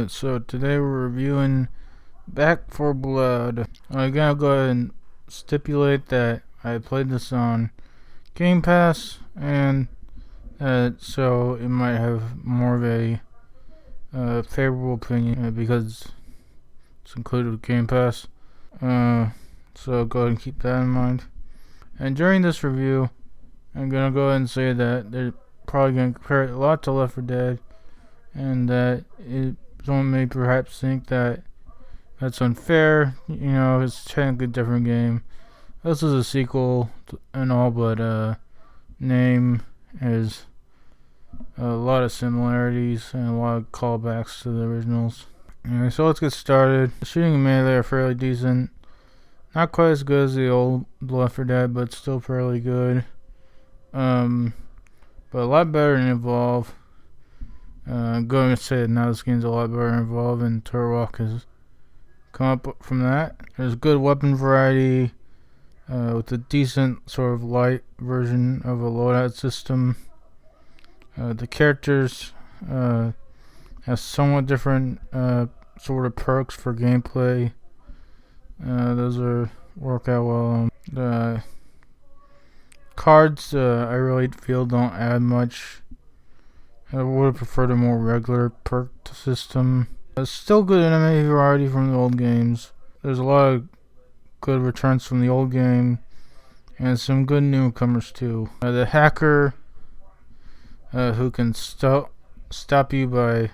So today we're reviewing Back 4 Blood. I'm gonna go ahead and stipulate that I played this on Game Pass, and so it might have more of a favorable opinion because it's included with Game Pass. So go ahead and keep that in mind. And during this review, I'm gonna go ahead and say that they're probably gonna compare it a lot to Left 4 Dead, and that someone may perhaps think that that's unfair. You know, it's technically a different game. This is a sequel and all, but name is a lot of similarities and a lot of callbacks to the originals. Anyway, so let's get started. The shooting and melee are fairly decent. Not quite as good as the old Left 4 Dead, but still fairly good. But a lot better than Evolve. I'm going to say that now this game's a lot better than Evolve, and Turok has come up from that. There's good weapon variety, with a decent sort of light version of a loadout system. The characters have somewhat different sort of perks for gameplay. Those work out well. The cards, I really feel, don't add much. I would have preferred a more regular perk system. Still good enemy variety from the old games. There's a lot of good returns from the old game, and some good newcomers too. The hacker, who can stop you by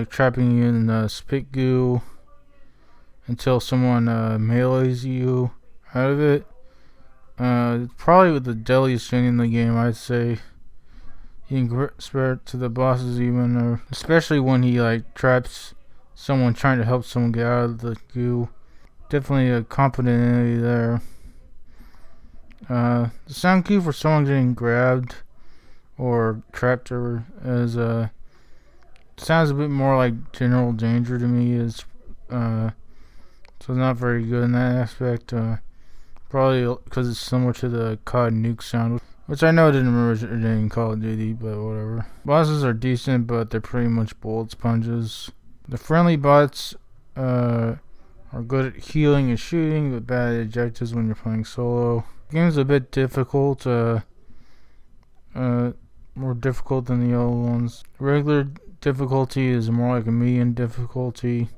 trapping you in spit goo until someone melees you out of it. Probably with the deadliest thing in the game, I'd say. You can spare it to the bosses even, or especially when he traps someone trying to help someone get out of the goo. Definitely a competent enemy there. The sound cue for someone getting grabbed or trapped sounds a bit more like general danger to me. So it's not very good in that aspect. Probably because it's similar to the COD nuke sound, which I know didn't originate in Call of Duty, but whatever. Bosses are decent, but they're pretty much bullet sponges. The friendly bots are good at healing and shooting, but bad at objectives when you're playing solo. The game's a bit difficult, more difficult than the old ones. Regular difficulty is more like a medium difficulty,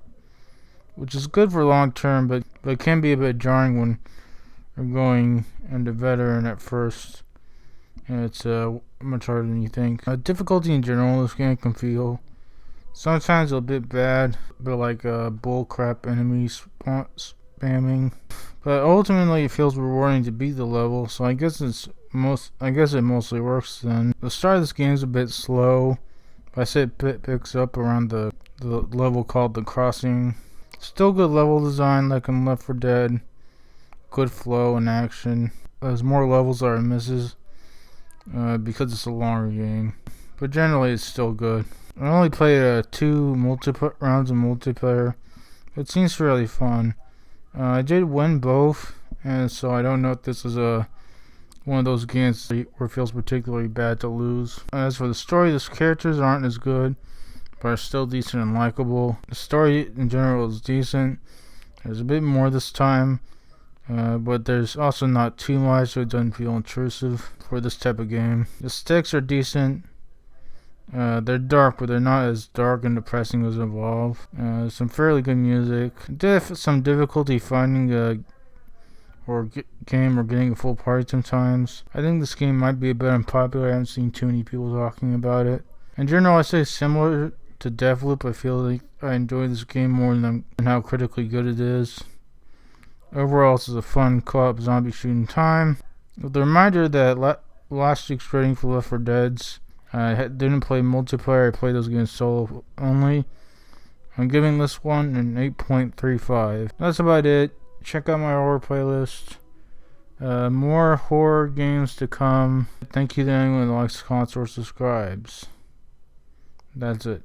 which is good for long term, but can be a bit jarring when you're going into veteran at first. And it's much harder than you think. Difficulty in general, this game can feel sometimes a bit bad, but like bullcrap enemies spamming. But ultimately, it feels rewarding to beat the level, so I guess it mostly works then. The start of this game is a bit slow. I say it picks up around the level called The Crossing. Still good level design like in Left 4 Dead. Good flow and action. There's more levels that are misses because it's a longer game. But generally it's still good. I only played 2 rounds of multiplayer. It seems fairly fun. I did win both, and so I don't know if this is one of those games where it feels particularly bad to lose. As for the story, the characters aren't as good, but are still decent and likable. The story in general is decent. There's a bit more this time, but there's also not too much, so it doesn't feel intrusive for this type of game. The stakes are decent. They're dark, but they're not as dark and depressing as Evolve. Some fairly good music. Some difficulty finding a game or getting a full party sometimes. I think this game might be a bit unpopular. I haven't seen too many people talking about it. In general, I say similar to Deathloop. I feel like I enjoy this game more than how critically good it is. Overall, this is a fun co-op zombie shooting time. With the reminder that last week's rating for Left 4 Dead's, I didn't play multiplayer. I played those games solo only. I'm giving this one an 8.35. That's about it. Check out my horror playlist. More horror games to come. Thank you to anyone who likes, comments, or subscribes. That's it.